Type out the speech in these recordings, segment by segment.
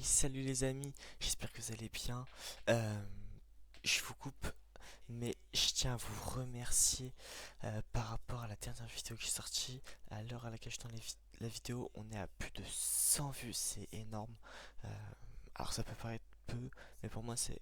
Hey, salut les amis, j'espère que vous allez bien. Euh, je vous coupe, mais je tiens à vous remercier par rapport à la dernière vidéo qui est sortie. À l'heure à laquelle je tourne la vidéo, on est à plus de 100 vues, c'est énorme. Euh, alors ça peut paraître peu, mais pour moi c'est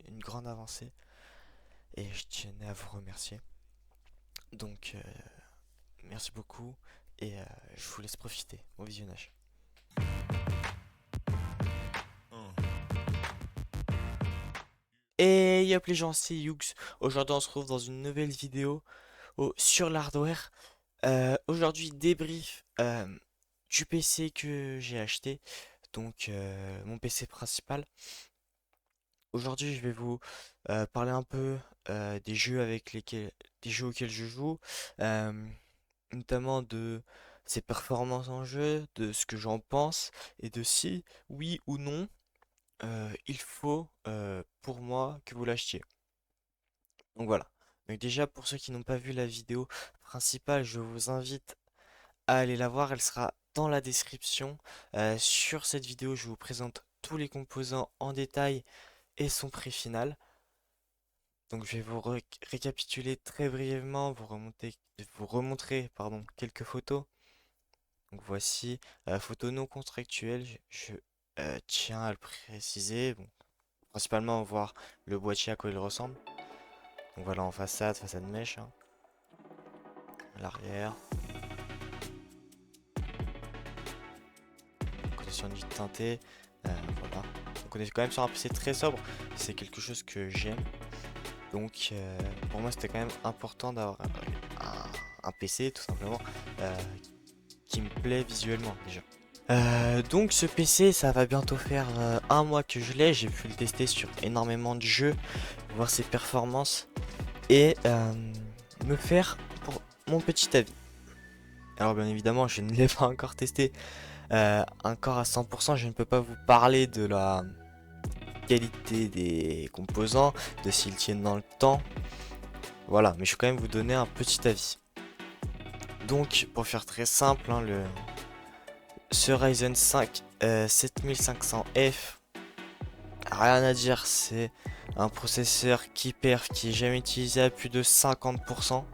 une grande avancée et je tenais à vous remercier. Donc merci beaucoup et je vous laisse profiter. Bon visionnage. Et yop les gens, c'est Yux. Aujourd'hui on se retrouve dans une nouvelle vidéo sur l'hardware. Aujourd'hui débrief du PC que j'ai acheté, donc mon PC principal. Aujourd'hui je vais vous parler un peu des jeux auxquels je joue, euh, notamment de ses performances en jeu, de ce que j'en pense et de si oui ou non il faut pour moi que vous l'achetiez. Donc voilà. Donc déjà pour ceux qui n'ont pas vu la vidéo principale, je vous invite à aller la voir, elle sera dans la description. Sur cette vidéo, je vous présente tous les composants en détail et son prix final. Donc je vais vous récapituler très brièvement, vous remontrer pardon, quelques photos. Donc voici, photos non contractuelles, je tiens à le préciser. Bon, principalement voir le boîtier à quoi il ressemble. Donc voilà en façade, façade mèche, hein, l'arrière. Condition de vie teintée, voilà. Donc on est quand même sur un PC très sobre, c'est quelque chose que j'aime. Donc pour moi c'était quand même important d'avoir un PC tout simplement euh, qui me plaît visuellement déjà. Donc ce PC ça va bientôt faire un mois que je l'ai, j'ai pu le tester sur énormément de jeux, voir ses performances et me faire pour mon petit avis. Alors bien évidemment je ne l'ai pas encore testé encore à 100%, je ne peux pas vous parler de la qualité des composants, de s'ils tiennent dans le temps. Voilà, mais je vais quand même vous donner un petit avis. Donc, pour faire très simple, hein, ce Ryzen 5 7500F, rien à dire, c'est un processeur qui perf, qui est jamais utilisé à plus de 50%.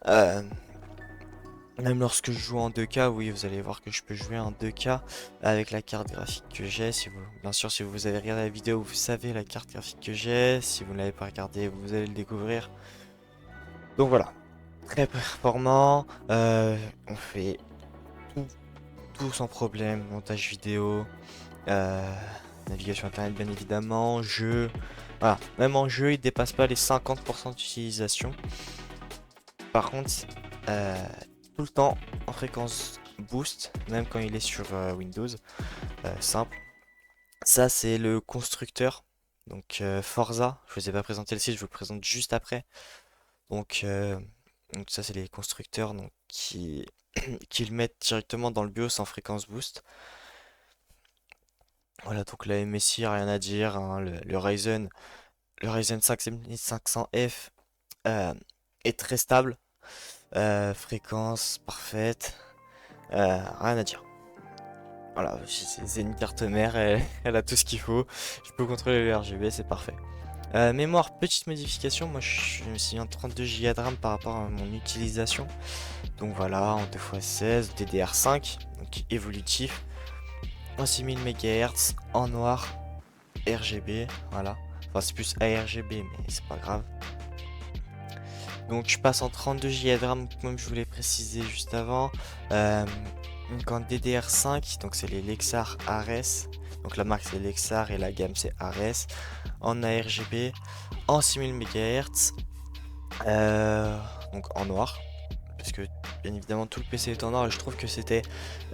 Euh, Même lorsque je joue en 2K, oui, vous allez voir que je peux jouer en 2K avec la carte graphique que j'ai. Bien sûr, si vous avez regardé la vidéo, vous savez la carte graphique que j'ai. Si vous ne l'avez pas regardé, vous allez le découvrir. Donc voilà, très performant. On fait tout, tout sans problème. Montage vidéo, euh, navigation internet, bien évidemment, jeu. Voilà, même en jeu, il dépasse pas les 50% d'utilisation. Par contre, euh, tout le temps en fréquence boost, même quand il est sur Windows simple. Ça, c'est le constructeur. Donc Forza, je vous ai pas présenté le site, je vous le présente juste après. Donc, donc ça, c'est les constructeurs donc, qui le mettent directement dans le BIOS en fréquence boost. Voilà, donc la MSI, rien à dire, hein, le Ryzen 5 7500F est très stable. Fréquence parfaite, rien à dire. Voilà, c'est une carte mère, elle a tout ce qu'il faut. Je peux contrôler le RGB, c'est parfait. Mémoire, petite modification, moi je me suis mis en 32 Go de RAM par rapport à mon utilisation. Donc voilà, en 2x16, DDR5, donc évolutif, en 6000 MHz, en noir, RGB, voilà. Enfin c'est plus ARGB mais c'est pas grave. Donc je passe en 32 Go de RAM comme je vous l'ai précisé juste avant. Donc en DDR5, donc c'est les Lexar Ares. Donc la marque c'est Lexar et la gamme c'est Ares. En ARGB, en 6000 MHz, donc en noir. Parce que bien évidemment tout le PC est en noir et je trouve que c'était...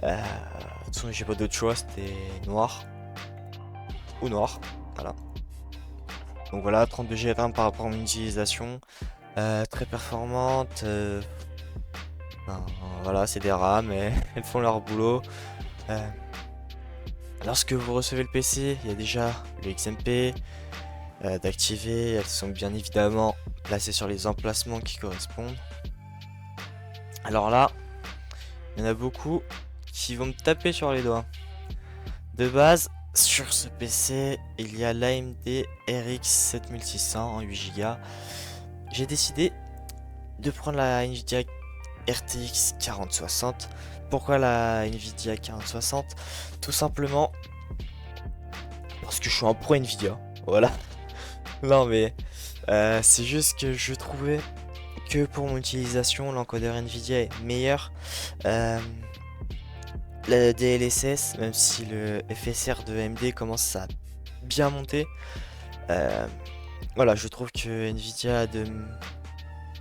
de toute façon j'ai pas d'autre choix, c'était noir. Ou noir, voilà. Donc voilà, 32 Go de RAM par rapport à mon utilisation. Très performante. Ben, voilà, c'est des RAM et elles font leur boulot. Euh, Lorsque vous recevez le PC, il y a déjà le XMP d'activer. Elles sont bien évidemment placées sur les emplacements qui correspondent. Alors là, il y en a beaucoup qui vont me taper sur les doigts. De base, sur ce PC, il y a l'AMD RX 7600 en 8 Go. J'ai décidé de prendre la Nvidia RTX 4060. Pourquoi la Nvidia 4060? Tout simplement parce que je suis un pro Nvidia. Voilà. Non mais c'est juste que je trouvais que pour mon utilisation, l'encodeur Nvidia est meilleur. Euh, la DLSS, même si le FSR de AMD commence à bien monter, euh, voilà, je trouve que Nvidia a de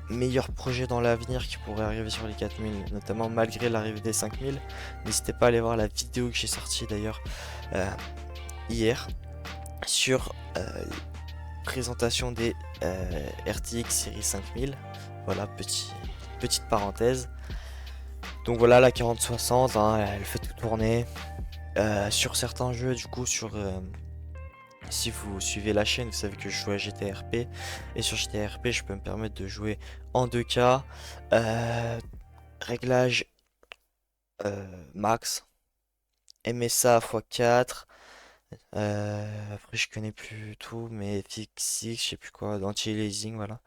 meilleurs projets dans l'avenir qui pourraient arriver sur les 4000, notamment malgré l'arrivée des 5000. N'hésitez pas à aller voir la vidéo que j'ai sortie d'ailleurs hier sur présentation des RTX série 5000. Voilà, petite parenthèse. Donc voilà, la 4060, hein, elle fait tout tourner. Sur certains jeux, du coup, si vous suivez la chaîne, vous savez que je joue à GTRP. Et sur GTRP, je peux me permettre de jouer en 2K. Réglage max. MSA x4. Après, je connais plus tout, mais FX6, je sais plus quoi, anti-aliasing, voilà.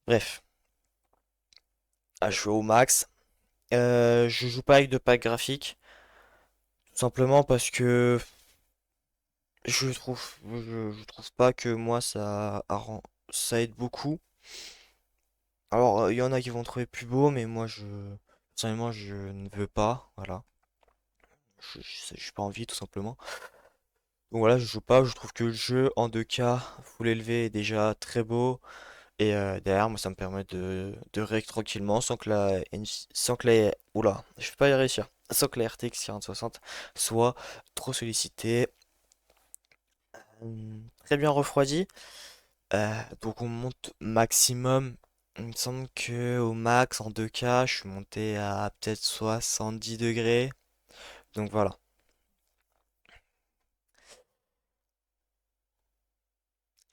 Bref, à jouer au max. Je joue pas avec de pack graphique, tout simplement parce que je trouve pas que moi ça aide beaucoup. Alors, il y en a qui vont trouver plus beau, mais moi, personnellement, je ne veux pas, voilà. J'ai pas envie, tout simplement. Donc voilà, je joue pas, je trouve que le jeu en 2K, full élevé, est déjà très beau. Et derrière, moi, ça me permet de rec tranquillement sans que oula, je vais pas y réussir. Sans que la RTX 4060 soit trop sollicitée. Très bien refroidi. Donc on monte maximum. Il me semble que au max en 2K, je suis monté à peut-être 70 degrés. Donc voilà.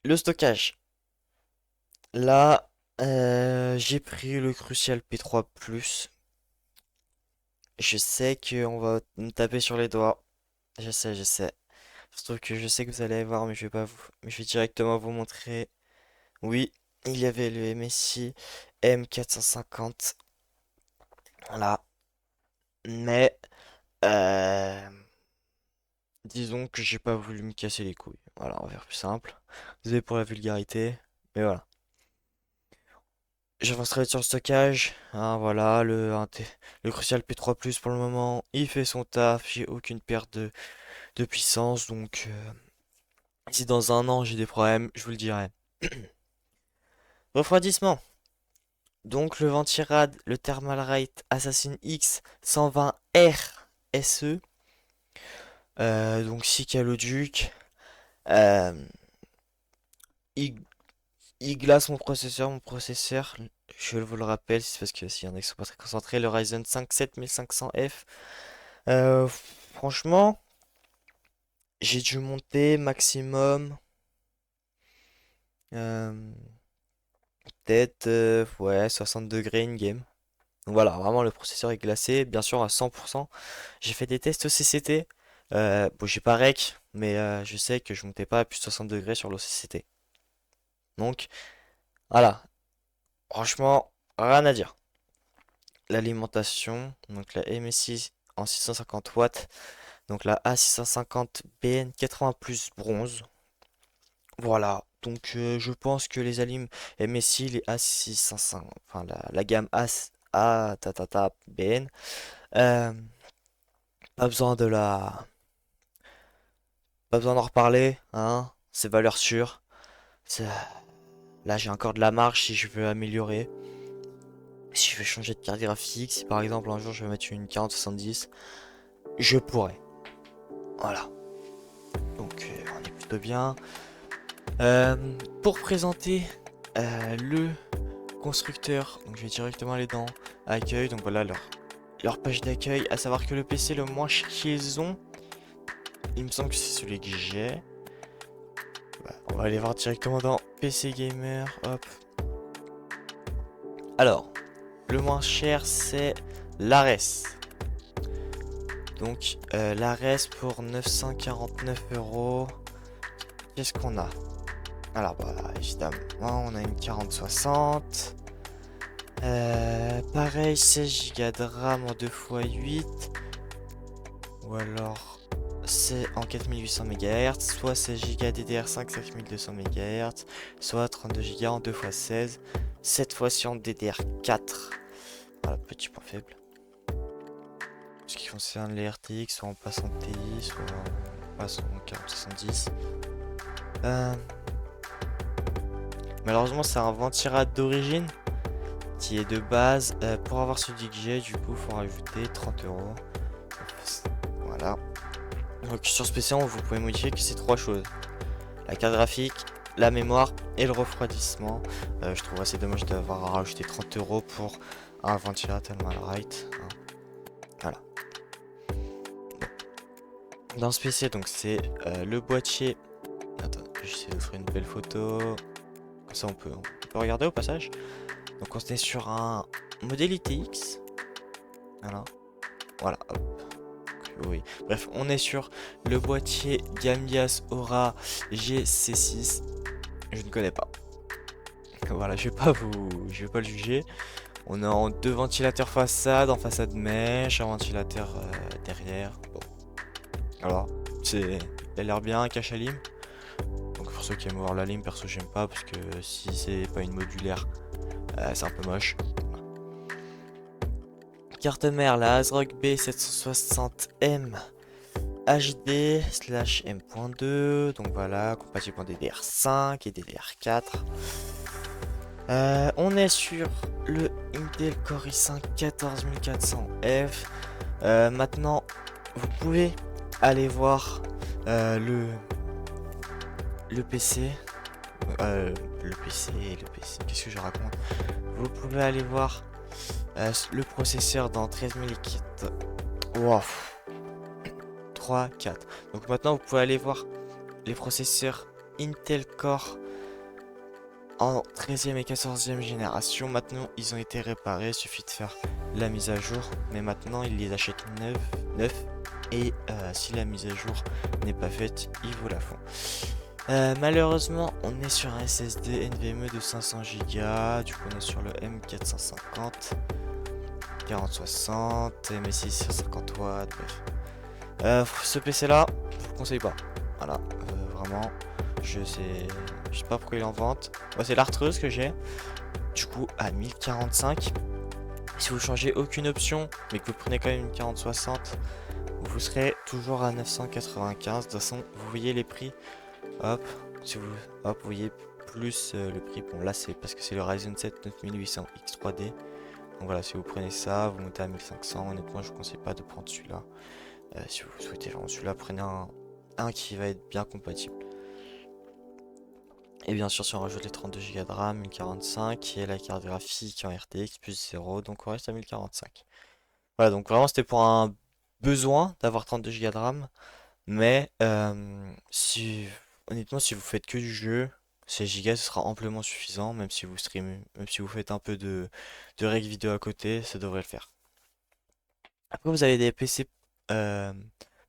Le stockage. Là, j'ai pris le Crucial P3+. Je sais qu'on va me taper sur les doigts. Je sais. Surtout que je sais que vous allez voir, mais je vais pas vous, mais je vais directement vous montrer. Oui, il y avait le MSI M450. Voilà. Mais, euh, disons que j'ai pas voulu me casser les couilles. Voilà, on va faire plus simple. Désolé pour la vulgarité, mais voilà. J'avance très vite sur le stockage. Hein, voilà, le Crucial P3+ pour le moment, il fait son taf. J'ai aucune perte de puissance, donc si dans un an j'ai des problèmes, je vous le dirai. Refroidissement. Donc le Ventirad, le Thermalright Assassin X 120R SE. Donc 6 caloduc. Euh, il, il glace mon processeur. Mon processeur, je vous le rappelle, c'est parce que s'il y en a qui sont pas très concentrés, le Ryzen 5 7500F. Euh, Franchement, j'ai dû monter maximum. euh, Peut-être ouais, 60 degrés in-game. Donc voilà, vraiment le processeur est glacé, bien sûr à 100%. J'ai fait des tests au CCT. Bon, j'ai pas rec, mais je sais que je montais pas à plus de 60 degrés sur l'OCCT. Donc voilà, franchement, rien à dire. L'alimentation, donc la MSI en 650 watts, donc la A650 BN 80 plus bronze. Voilà, donc je pense que les alim MSI, les A650, enfin la gamme A, BN, euh, pas besoin de la pas besoin d'en reparler, hein. C'est valeur sûre. C'est- Là, j'ai encore de la marge si je veux améliorer. Si je veux changer de carte graphique, si par exemple un jour je veux mettre une 4070, je pourrais. Voilà. Donc, on est plutôt bien. Euh, pour présenter le constructeur, donc je vais directement aller dans accueil. Donc voilà leur page d'accueil. À savoir que le PC le moins cher qu'ils ont, il me semble que c'est celui que j'ai. Bah, on va aller voir directement dans PC Gamer. Hop. Alors, le moins cher c'est l'Ares. Donc la res pour 949 euros. Qu'est-ce qu'on a? Alors bah évidemment on a une 4060. Pareil 16 Go de RAM en 2x8. Ou alors c'est en 4800 MHz, soit 16 Go DDR5 5200 MHz, soit 32 Go en 2x16, cette fois-ci en DDR4. Voilà, petit point faible. Ce qui concerne les RTX, soit on passe en TI, soit on passe en 4070. Malheureusement, c'est un ventirad d'origine qui est de base. Pour avoir celui que j'ai, du coup, il faut rajouter 30 euros. Voilà. Donc sur ce PC, vous pouvez modifier que ces trois choses: la carte graphique, la mémoire et le refroidissement. Je trouve assez dommage d'avoir rajouté 30 euros pour un ventilateur Thermalright. Voilà. Dans ce PC, donc c'est le boîtier. Attends, j'essaie de faire une belle photo. Comme ça, on peut regarder au passage. Donc on est sur un modèle ITX. Voilà. Voilà. Hop. Oui. Bref, on est sur le boîtier Gamias Aura GC6. Je ne connais pas. Voilà, je vais pas le juger. On est en deux ventilateurs façade, en façade mèche, un ventilateur derrière. Bon. Alors, il a l'air bien, un cache à lime. Donc pour ceux qui aiment voir la lime, perso j'aime pas parce que si c'est pas une modulaire, c'est un peu moche. Carte mère, la ASRock B760M HD/M.2. Donc voilà, compatible en DDR5 et DDR4. On est sur le Intel Core i5 14400F. Maintenant, vous pouvez aller voir le PC. Le PC, qu'est-ce que je raconte? Vous pouvez aller voir le processeur dans 13004. Wow. 3, 4. Donc maintenant, vous pouvez aller voir les processeurs Intel Core en 13e et 14e génération. Maintenant, ils ont été réparés. Il suffit de faire la mise à jour. Mais maintenant, ils les achètent neufs. Et si la mise à jour n'est pas faite, ils vous la font. Malheureusement, on est sur un SSD NVMe de 500 Go. Du coup, on est sur le M450, 4060, MSI 150 watts. Bref. Ce PC là, je vous le conseille pas. Voilà, vraiment, je sais pas pourquoi il est en vente. Moi, c'est l'artreuse que j'ai. Du coup, à 1045. Si vous changez aucune option, mais que vous prenez quand même une 4060, vous serez toujours à 995. De toute façon, vous voyez les prix. Hop, si vous, hop, vous voyez plus le prix. Bon, là, c'est parce que c'est le Ryzen 7 9800 X3D. Donc voilà, si vous prenez ça, vous montez à 1500. Honnêtement, je vous conseille pas de prendre celui-là. Si vous souhaitez vraiment celui-là, prenez un qui va être bien compatible. Et bien sûr, si on rajoute les 32 Go de RAM, 1045 et la carte graphique en RTX plus 0, donc on reste à 1045. Voilà, donc vraiment c'était pour un besoin d'avoir 32 Go de RAM, mais honnêtement, si vous faites que du jeu, 16 Go ce sera amplement suffisant, même si vous streamez, même si vous faites un peu de règles vidéo à côté, ça devrait le faire. Après, vous avez des PC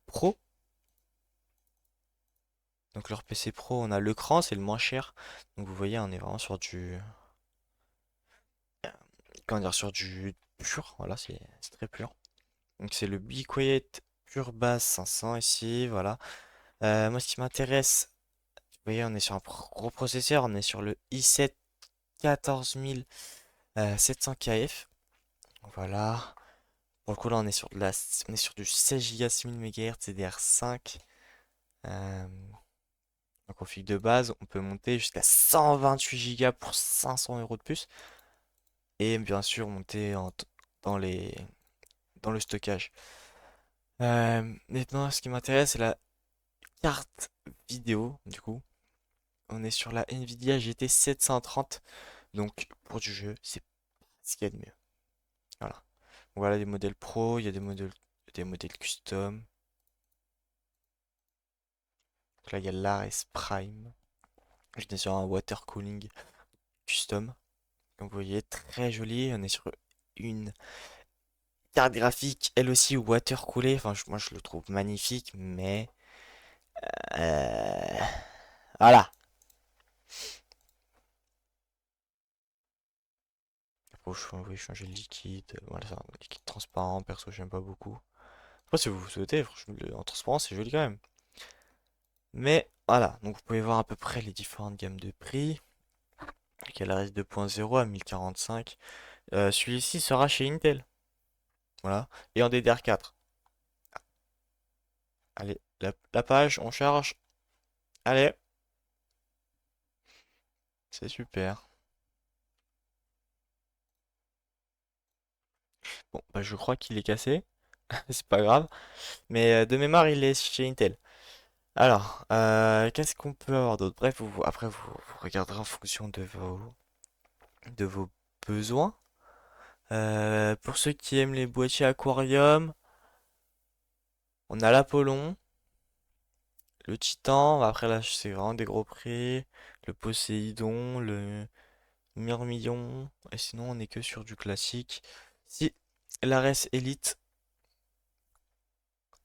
pro. Donc leur PC Pro, on a l'écran, c'est le moins cher. Donc vous voyez, on est vraiment sur du, comment dire, sur du pur. Voilà, c'est très pur. Donc c'est le Be Quiet Pure Bass 500 ici, voilà. Moi, ce qui m'intéresse, vous voyez, on est sur un gros processeur, on est sur le i7 14700KF. Voilà. Pour le coup, là, on est sur du 16 Go 6000 MHz DDR5. En config de base, on peut monter jusqu'à 128 Go pour 500 euros de plus. Et bien sûr, monter dans les, dans le stockage. Maintenant, ce qui m'intéresse, c'est la carte vidéo. Du coup, on est sur la Nvidia GT 730. Donc, pour du jeu, c'est ce qu'il y a de mieux. Voilà. Voilà des modèles pro, il y a des modèles custom. Donc là, il y a l'Ares Prime. J'étais sur un water cooling custom. Comme vous voyez, très joli. On est sur une carte graphique, elle aussi water coolée. Enfin, moi je le trouve magnifique, mais euh, voilà. Après, vous pouvez changer le liquide. Voilà, c'est un liquide transparent. Perso, j'aime pas beaucoup. Après, si vous souhaitez, franchement, en transparent, c'est joli quand même. Mais voilà, donc vous pouvez voir à peu près les différentes gammes de prix. Donc, il y a la RS 2.0 à 1045. Celui-ci sera chez Intel. Voilà. Et en DDR4. Allez, la page, on charge. Allez, c'est super. Bon, bah, je crois qu'il est cassé. C'est pas grave. Mais de mémoire, il est chez Intel. Alors, qu'est-ce qu'on peut avoir d'autre? Bref, après, vous regarderez en fonction de vos besoins. Pour ceux qui aiment les boîtiers aquarium, on a l'Apollon, le Titan. Après, là, c'est vraiment des gros prix. Le Poséidon, le Myrmillon. Et sinon, on est que sur du classique. Si, l'Ares Elite.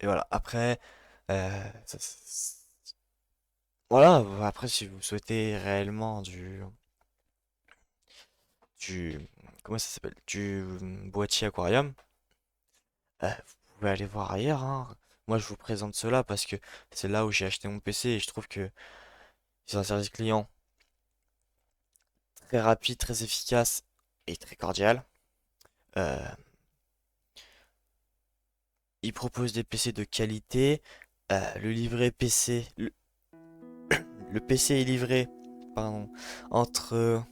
Et voilà. Après, voilà. Après, si vous souhaitez réellement du, comment ça s'appelle? Du boîtier aquarium, vous pouvez aller voir ailleurs, hein. Moi, je vous présente cela parce que c'est là où j'ai acheté mon PC et je trouve que c'est un service client très rapide, très efficace et très cordial. Euh, il propose des PC de qualité. Le livret PC, le PC est livré, pardon, entre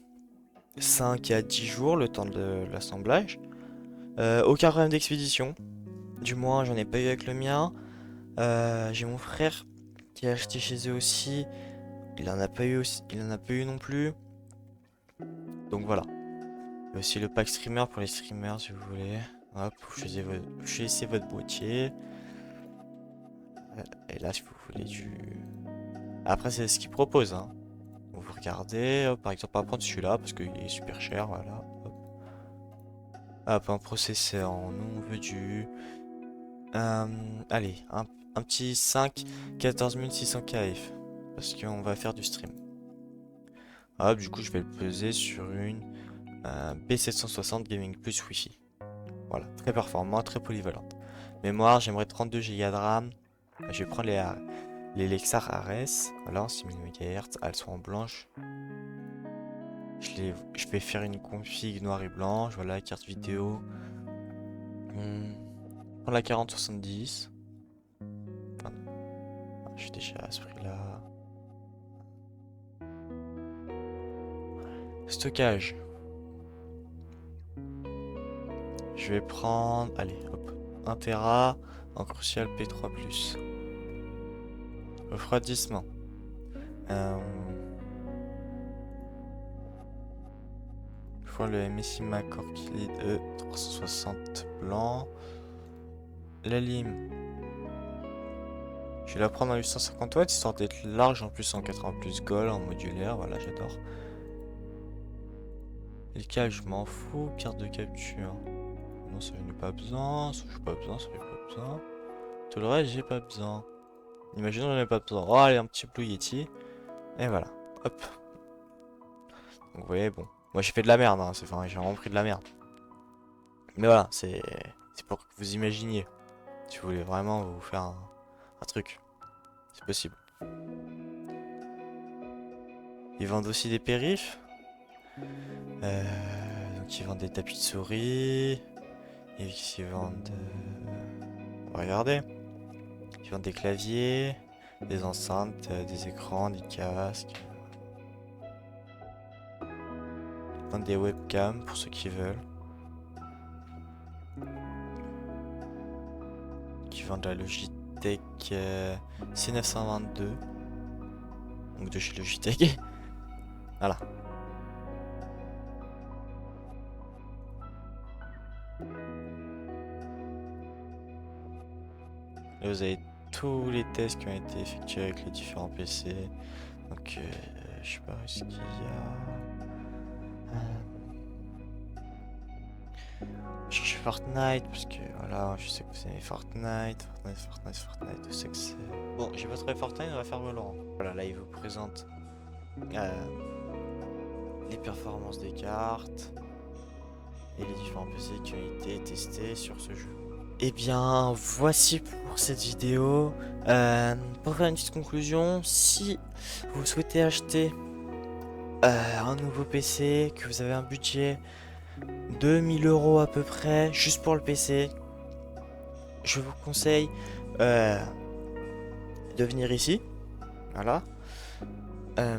5 à 10 jours, le temps de l'assemblage. Aucun problème d'expédition. Du moins, j'en ai pas eu avec le mien. J'ai mon frère qui a acheté chez eux aussi. Il en a pas eu aussi, il en a pas eu non plus. Donc voilà. Il y a aussi le pack streamer pour les streamers si vous voulez. Hop, vous choisissez votre boîtier. Et là, si vous voulez du... Après, c'est ce qu'ils proposent, hein. Donc, vous regardez, hop, par exemple, on va prendre celui-là parce qu'il est super cher, voilà. Hop, hop, un processeur, nous on veut du... allez, un petit 5 14600 KF. Parce qu'on va faire du stream. Hop, du coup, je vais le peser sur une B760 Gaming Plus Wi-Fi. Voilà, très performant, très polyvalente. Mémoire, j'aimerais 32 Go de RAM. Je vais prendre les Lexar Ares. Voilà, en 6000 MHz. Elles sont en blanche. Je vais faire une config noir et blanche. Voilà, carte vidéo. Prends la 4070. Enfin, je suis déjà à ce prix-là. Stockage. Je vais prendre, allez, hop, 1 Tera en Crucial P3+. Refroidissement. Euh, je vois le MSI Mac Core Key E360 blanc. La lime. Je vais la prendre en 850 watts histoire d'être large en plus en 80 plus gold en modulaire. Voilà, j'adore. Les câbles, je m'en fous. Carte de capture. Non, ça j'en ai pas besoin. Ça j'ai pas besoin, ça j'ai pas besoin. Tout le reste, j'ai pas besoin. Imaginons j'en ai pas besoin. Oh, allez, un petit Blue Yeti. Et voilà. Hop. Donc vous voyez, bon. Moi j'ai fait de la merde, hein. Enfin, j'ai vraiment pris de la merde. Mais voilà, c'est pour que vous imaginiez. Si vous voulez vraiment vous faire un truc. C'est possible. Ils vendent aussi des périphes. Donc ils vendent des tapis de souris. Et ils vendent... regardez. Ils vendent des claviers, des enceintes, des écrans, des casques. Ils vendent des webcams pour ceux qui veulent. Qui vendent la Logitech C922. Donc de chez Logitech. Voilà. Là vous avez tous les tests qui ont été effectués avec les différents PC. Donc je sais pas ce qu'il y a. chercher Fortnite parce que voilà, je sais que vous aimez Fortnite, je sais que c'est... Bon, j'ai pas trouvé Fortnite, on va faire Valorant. Voilà, là il vous présente euh, les performances des cartes et les différents PC qui ont été testés sur ce jeu. Et bien, voici pour cette vidéo. Pour faire une petite conclusion, si vous souhaitez acheter un nouveau PC, que vous avez un budget de 1000 € à peu près, juste pour le PC, je vous conseille euh, de venir ici. Voilà. Euh,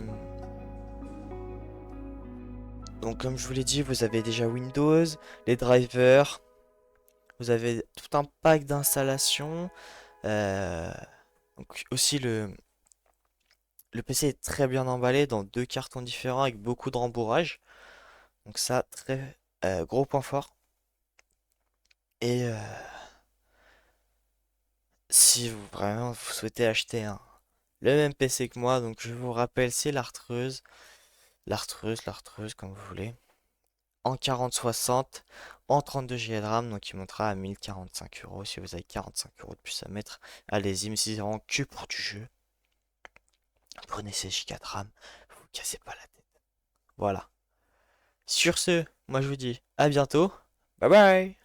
donc comme je vous l'ai dit, vous avez déjà Windows, les drivers, vous avez tout un pack d'installation. Donc aussi le PC est très bien emballé dans deux cartons différents avec beaucoup de rembourrage. Donc ça, très gros point fort. Et si vous vraiment vous souhaitez acheter le même PC que moi, donc je vous rappelle, c'est l'Artreuse, comme vous voulez, en 4060, en 32 Go de RAM, donc il montera à 1045 € si vous avez 45 € de plus à mettre. Allez-y, mais si c'est vraiment que pour du jeu, prenez ces Go de RAM, vous cassez pas la tête. Voilà. Sur ce, moi je vous dis à bientôt. Bye bye!